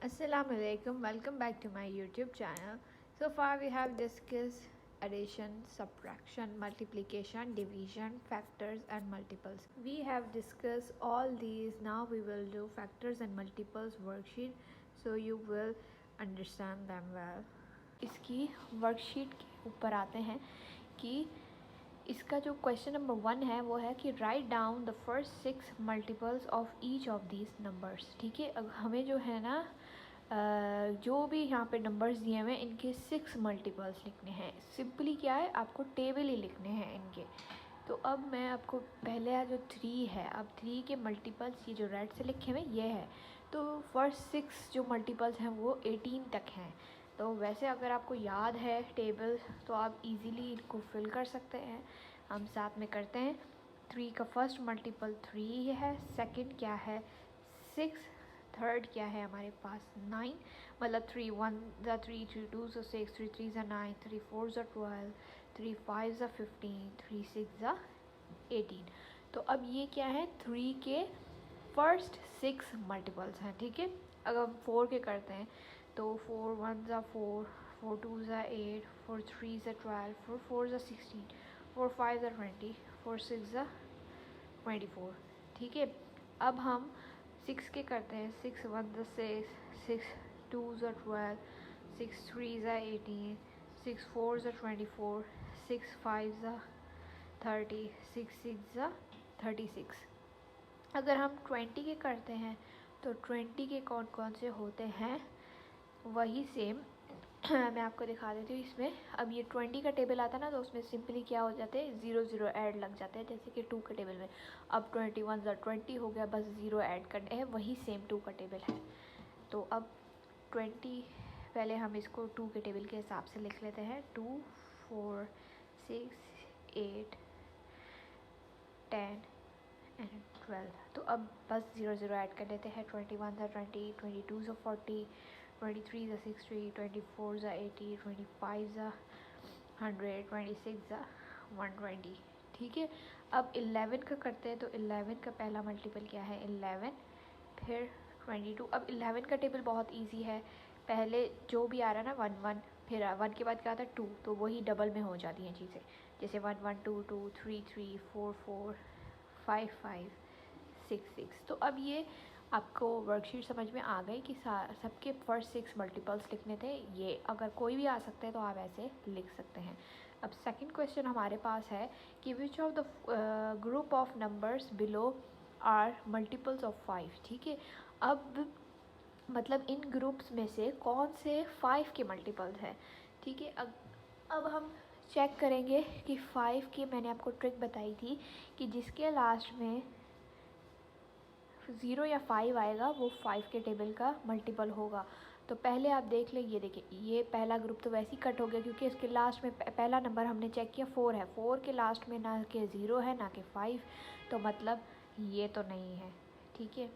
Assalamu alaikum, welcome back to my YouTube channel. So far we have discussed addition, subtraction, multiplication, division, factors and multiples. We have discussed all these. Now we will do factors and multiples worksheet so you will understand them well. इसकी worksheet के ऊपर आते हैं कि इसका जो question number 1 है वो है कि write down the first 6 multiples of each of these numbers. ठीक है, अब हमें जो है ना जो भी यहाँ पे नंबर्स दिए हुए हैं इनके 6 मल्टीपल्स लिखने हैं। सिंपली क्या है, आपको टेबल ही लिखने हैं इनके। तो अब मैं आपको पहले जो 3 है, अब 3 के मल्टीपल्स ये जो रेड से लिखे हुए ये है। तो फर्स्ट 6 जो मल्टीपल्स हैं वो 18 तक हैं। तो वैसे अगर आपको याद है टेबल तो आप इजीली इनको फिल कर सकते हैं। हम साथ में करते हैं। 3 का फर्स्ट मल्टीपल 3 है, सेकंड क्या है 6, थर्ड क्या है हमारे पास 9, मतलब 3 1 ज़ा 3 3 2 ज़ा 6 3 3 ज़ा 9 3 4 ज़ा 12 3 5 ज़ा 15 3 6 ज़ा 18। तो अब ये क्या है 3 के फर्स्ट 6 मल्टीपल्स हैं। ठीक है, अगर हम 4 के करते हैं तो 4 1 ज़ा 4 4 2 ज़ा 8 4 3 ज़ा 12 4 4 ज़ा 16 4 5 ज़ा 20 4 6 ज़ा 24। ठीक है, अब हम 6 के करते हैं। 6 1 ज़ा 6 6 2 ज़ा 12 6 3 ज़ा 18 6 4 ज़ा 24 6 5 ज़ा 30 6 6 ज़ा 36। अगर हम 20 के करते हैं तो 20 के कौन कौन से होते हैं वही सेम मैं आपको दिखा देती हूँ इसमें। अब ये 20 का टेबल आता है ना, तो उसमें सिंपली क्या हो जाते हैं 0 0 ऐड लग जाते हैं, जैसे कि 2 के टेबल में। अब 21 ज़ा 20 हो गया, बस 0 ऐड करने हैं, वही सेम 2 का टेबल है। तो अब 20 पहले हम इसको 2 के टेबल के हिसाब से लिख लेते हैं। 2 4 6 8 10 एंड 12। तो अब बस 0 0 ऐड कर देते हैं। 21 ज़ा 20 22 ज़ा 40 23 ज़ा 60 24 ज़ा 80 25 ज़ा 100 26 ज़ा 120। ठीक है, अब 11 का करते हैं तो 11 का पहला मल्टीपल क्या है 11, फिर 22। अब 11 का टेबल बहुत इजी है, पहले जो भी आ रहा है ना 1 1, फिर 1 के बाद क्या आता है 2, तो वही डबल में हो जाती हैं चीज़ें, जैसे 1 1 2 2 3 3 4 4 5 5 6 6। तो अब ये आपको वर्कशीट समझ में आ गई कि सबके फर्स्ट 6 मल्टीपल्स लिखने थे। ये अगर कोई भी आ सकता है तो आप ऐसे लिख सकते हैं। अब सेकंड क्वेश्चन हमारे पास है कि which of the group of numbers below are multiples of 5। ठीक है, अब मतलब इन ग्रुप्स में से कौन से 5 के मल्टीपल्स हैं। ठीक है, अब हम चेक करेंगे कि 5 की मैंने आपको ट्रिक बताई थी कि जिसके लास्ट में 0 या 5 आएगा वो 5 के टेबल का मल्टीपल होगा। तो पहले आप देख लें, ये देखिए ये पहला ग्रुप तो वैसे ही कट हो गया क्योंकि इसके लास्ट में पहला नंबर हमने चेक किया 4 है। 4 के लास्ट में ना कि 0 है ना कि 5, तो मतलब ये तो नहीं है। ठीक है,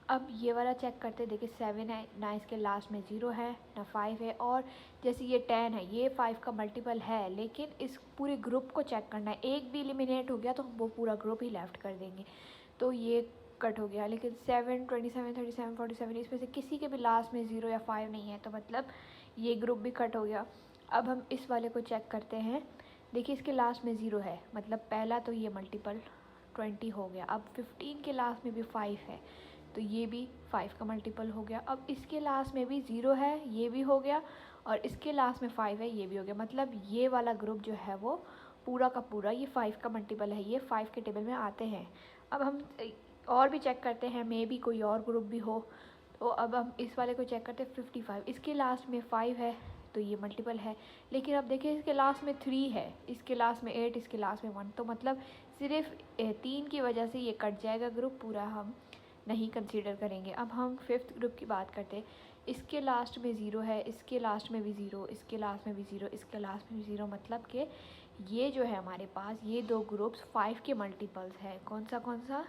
अब ये वाला चेक करते, देखिए 7 है ना, इसके लास्ट में 0 है ना 5 है। और जैसे ये 10 है, ये 5 का मल्टीपल है, लेकिन इस पूरे ग्रुप को चेक करना है। एक भी एलिमिनेट हो गया तो हम वो पूरा ग्रुप ही लेफ्ट कर देंगे, तो ये कट हो गया। लेकिन 7 27 37 47 इसमें से किसी के भी लास्ट में 0 या 5 नहीं है, तो मतलब ये ग्रुप भी कट हो गया। अब हम इस वाले को चेक करते हैं। देखिए इसके लास्ट में 0 है, मतलब पहला तो ये मल्टीपल 20 हो गया। अब 15 के लास्ट में भी 5 है, तो ये भी 5 का मल्टीपल हो गया। अब इसके लास्ट में भी 0 है, ये भी हो गया, और इसके लास्ट में 5 है, ये भी हो गया। मतलब ये वाला ग्रुप जो है वो पूरा का पूरा ये 5 का मल्टीपल है, ये 5 के टेबल में आते हैं। अब हम और भी चेक करते हैं, मे भी कोई और ग्रुप भी हो। तो अब हम इस वाले को चेक करते हैं। 55 इसके लास्ट में 5 है, तो ये मल्टीपल है। लेकिन अब देखिए इसके लास्ट में 3 है, इसके लास्ट में 8, इसके लास्ट में 1, तो मतलब सिर्फ 3 की वजह से ये कट जाएगा ग्रुप, पूरा हम नहीं कंसीडर करेंगे। अब हम 5th ग्रुप की बात करते हैं। इसके लास्ट में 0 है, इसके लास्ट में भी 0, इसके लास्ट में भी 0, इसके लास्ट में भी 0, मतलब कि ये जो है हमारे पास ये दो ग्रुप्स 5 के मल्टीपल्स है। कौन सा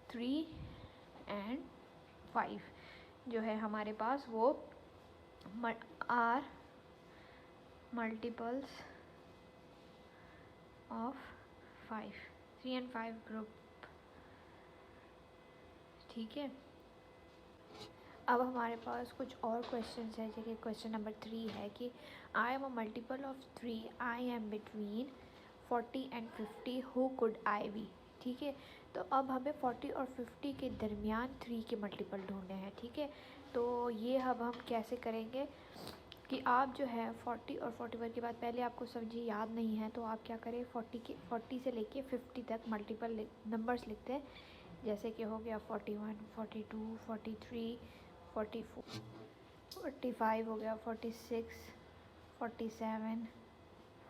3 एंड 5 जो है हमारे पास वो are multiples of 5, 3 and 5 group. ठीक है, अब हमारे पास कुछ और क्वेश्चन है, जैसे क्वेश्चन नंबर 3 है कि I am a multiple of 3, I am between 40 and 50, who could I be. ठीक है, तो अब हमें 40 और 50 के दरमियान 3 के मल्टीपल ढूंढने हैं। ठीक है, तो ये अब हम कैसे करेंगे कि आप जो है 40 और 41 के बाद, पहले आपको समझिए याद नहीं है तो आप क्या करें, 40 से लेके 50 तक मल्टीपल नंबर्स लिखते हैं। जैसे कि हो गया 41, 42, 43, 44, 45 हो गया, 46, 47,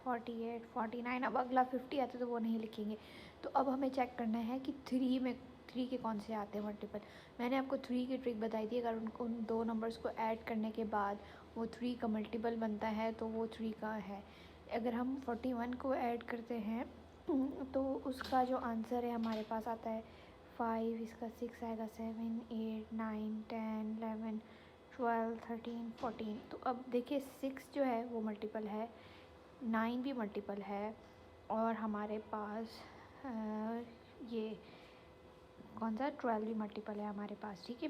48, 49। अब अगला 50 आता है तो वो नहीं लिखेंगे। तो अब हमें चेक करना है कि 3 के कौन से आते हैं मल्टीपल। मैंने आपको 3 की ट्रिक बताई थी, अगर उन दो नंबर्स को ऐड करने के बाद वो 3 का मल्टीपल बनता है तो वो 3 का है। अगर हम 41 को ऐड करते हैं तो उसका जो आंसर है हमारे पास आता है 5, इसका 6 आएगा, 7, 8, 9, 10, 11, 12, 13, 14। तो अब देखिए 6 जो है वो मल्टीपल है, 9 भी मल्टीपल है, और हमारे पास ये कौन सा 12 भी मल्टीपल है हमारे पास। ठीक है,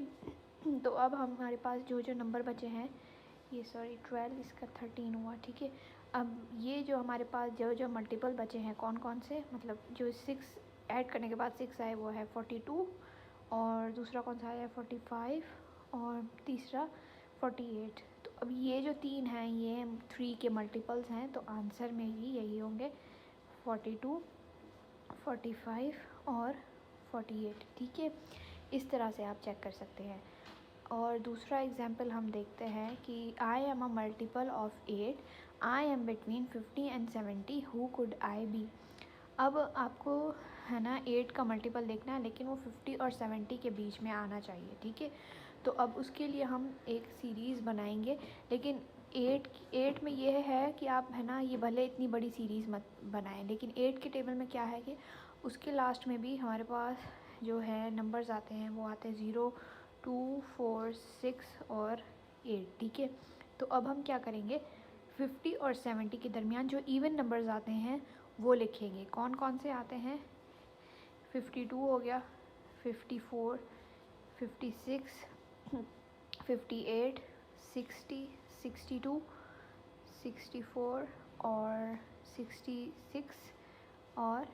तो अब हमारे पास जो नंबर बचे हैं, ये सॉरी 12, इसका 13 हुआ। ठीक है, अब ये जो हमारे पास जो मल्टीपल बचे हैं कौन कौन से, मतलब जो 6 ऐड करने के बाद 6 आए वो है 42, और दूसरा कौन सा आया 45, और तीसरा 48। तो अब ये जो 3 हैं ये 3 के मल्टीपल्स हैं, तो आंसर में भी यही होंगे 42, 45 और 48। ठीक है, इस तरह से आप चेक कर सकते हैं। और दूसरा एग्जाम्पल हम देखते हैं कि I am a multiple of 8, I am between 50 and 70, who could I be. अब आपको है ना 8 का मल्टीपल देखना है, लेकिन वो 50 और 70 के बीच में आना चाहिए। ठीक है, तो अब उसके लिए हम एक सीरीज़ बनाएंगे, लेकिन 8 में ये है कि आप है ना ये भले इतनी बड़ी सीरीज़ मत बनाएं, लेकिन 8 के टेबल में क्या है कि उसके लास्ट में भी हमारे पास जो है नंबर्स आते हैं, वो आते हैं 0, 2, 4, 6 और 8। ठीक है, तो अब हम क्या करेंगे, 50 और 70 के दरमियान जो इवन नंबर्स आते हैं वो लिखेंगे। कौन कौन से आते हैं, 52 हो गया, 54, 56, 58, 60, 62, 64 और 66 और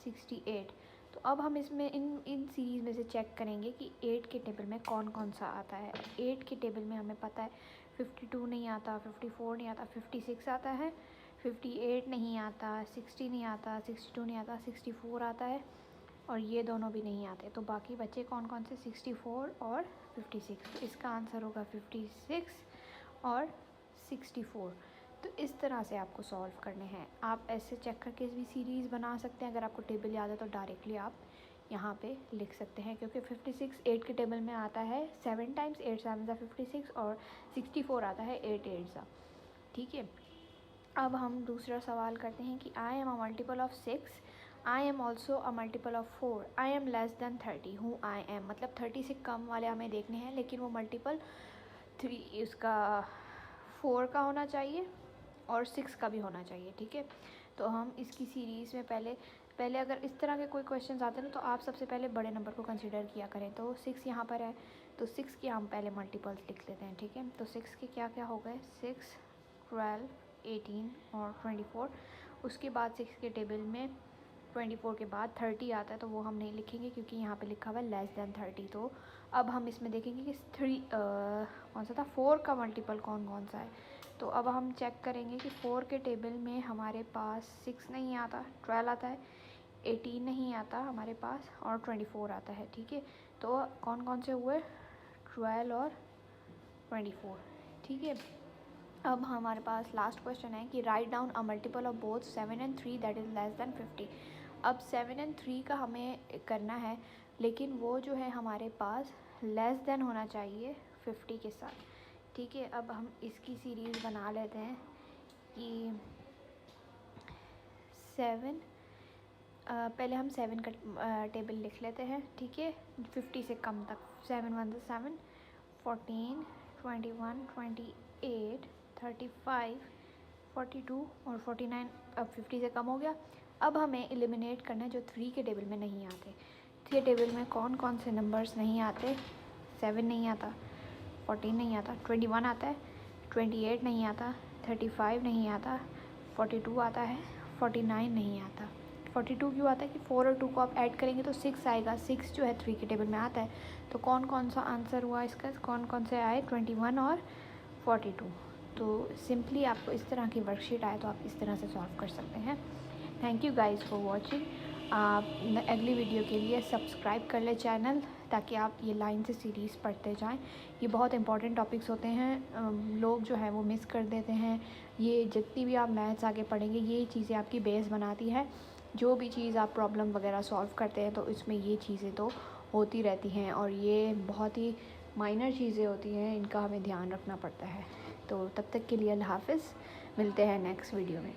68। तो अब हम इसमें इन सीरीज़ में से चेक करेंगे कि 8 के टेबल में कौन कौन सा आता है। 8 के टेबल में हमें पता है 52 नहीं आता, 54 नहीं आता, 56 आता है, 58 नहीं आता, 60 नहीं आता, 62 नहीं आता, 64 आता है, और ये दोनों भी नहीं आते। तो बाकी बचे कौन कौन से, 64 और 56। तो इसका आंसर होगा 56 और 64। तो इस तरह से आपको सॉल्व करने हैं। आप ऐसे चेक करके भी सीरीज़ बना सकते हैं। अगर आपको टेबल याद है तो डायरेक्टली आप यहाँ पे लिख सकते हैं, क्योंकि 56 8 के टेबल में आता है 7 टाइम्स, 8 7 ज़ा 56, और 64 आता है 8 8 ज़ा। ठीक है, अब हम दूसरा सवाल करते हैं कि I am a multiple of 6, I am also a multiple of 4, I am less than 30, हूँ आई एम। मतलब 30 से कम वाले हमें देखने हैं, लेकिन वो मल्टीपल 3 उसका 4 का होना चाहिए और 6 का भी होना चाहिए। ठीक है, तो हम इसकी सीरीज़ में पहले अगर इस तरह के कोई क्वेश्चंस आते हैं ना, तो आप सबसे पहले बड़े नंबर को कंसीडर किया करें। तो 6 यहाँ पर है, तो 6 के हम पहले मल्टीपल्स लिख लेते हैं। ठीक है, तो 6 के क्या क्या हो गए, 6, 12, 18 और 24। उसके बाद 6 के टेबल में 24 के बाद 30 आता है, तो वो हम नहीं लिखेंगे क्योंकि यहाँ पे लिखा हुआ है लेस दैन 30। तो अब हम इसमें देखेंगे कि कौन सा था, 4 का मल्टीपल कौन कौन सा है। तो अब हम चेक करेंगे कि 4 के टेबल में हमारे पास 6 नहीं आता, 12 आता है, 18 नहीं आता हमारे पास, और 24 आता है। ठीक है, तो कौन कौन से हुए, 12 और 24। ठीक है, अब हमारे पास लास्ट क्वेश्चन है कि write down a multiple of both 7 and 3 that is less than 50। अब 7 एंड 3 का हमें करना है, लेकिन वो जो है हमारे पास लेस देन होना चाहिए 50 के साथ। ठीक है, अब हम इसकी सीरीज़ बना लेते हैं कि 7, पहले हम 7 का टेबल लिख लेते हैं। ठीक है, 50 से कम तक, 7 1 7, 14, 21, 28, 35, 42 और 49। अब 50 से कम हो गया। अब हमें एलिमिनेट करना है जो 3 के टेबल में नहीं आते। 3 टेबल में कौन कौन से नंबर्स नहीं आते, 7 नहीं आता, 14 नहीं आता, 21 आता है, 28 नहीं आता, 35 नहीं आता, 42 आता है, 49 नहीं आता। 42 क्यों आता है कि 4 और 2 को आप ऐड करेंगे तो 6 आएगा। 6 जो है 3 के टेबल में आता है। तो कौन कौन सा आंसर हुआ इसका, कौन कौन से आए, 21 और 42। तो सिंपली आपको इस तरह की वर्कशीट आए तो आप इस तरह से सॉल्व कर सकते हैं। Thank you guys for watching. आप अगली वीडियो के लिए सब्सक्राइब कर लें चैनल, ताकि आप ये लाइन से सीरीज़ पढ़ते जाएं। ये बहुत इंपॉर्टेंट टॉपिक्स होते हैं, लोग जो है वो मिस कर देते हैं। ये जितनी भी आप मैथ्स आगे पढ़ेंगे, ये चीज़ें आपकी बेस बनाती है। जो भी चीज़ आप प्रॉब्लम वगैरह सॉल्व करते हैं तो इसमें ये चीज़ें तो होती रहती हैं, और ये बहुत ही माइनर चीज़ें होती हैं, इनका हमें ध्यान रखना पड़ता है। तो तब तक के लिए अल्लाह हाफ़िज़, मिलते हैं नेक्स्ट वीडियो में।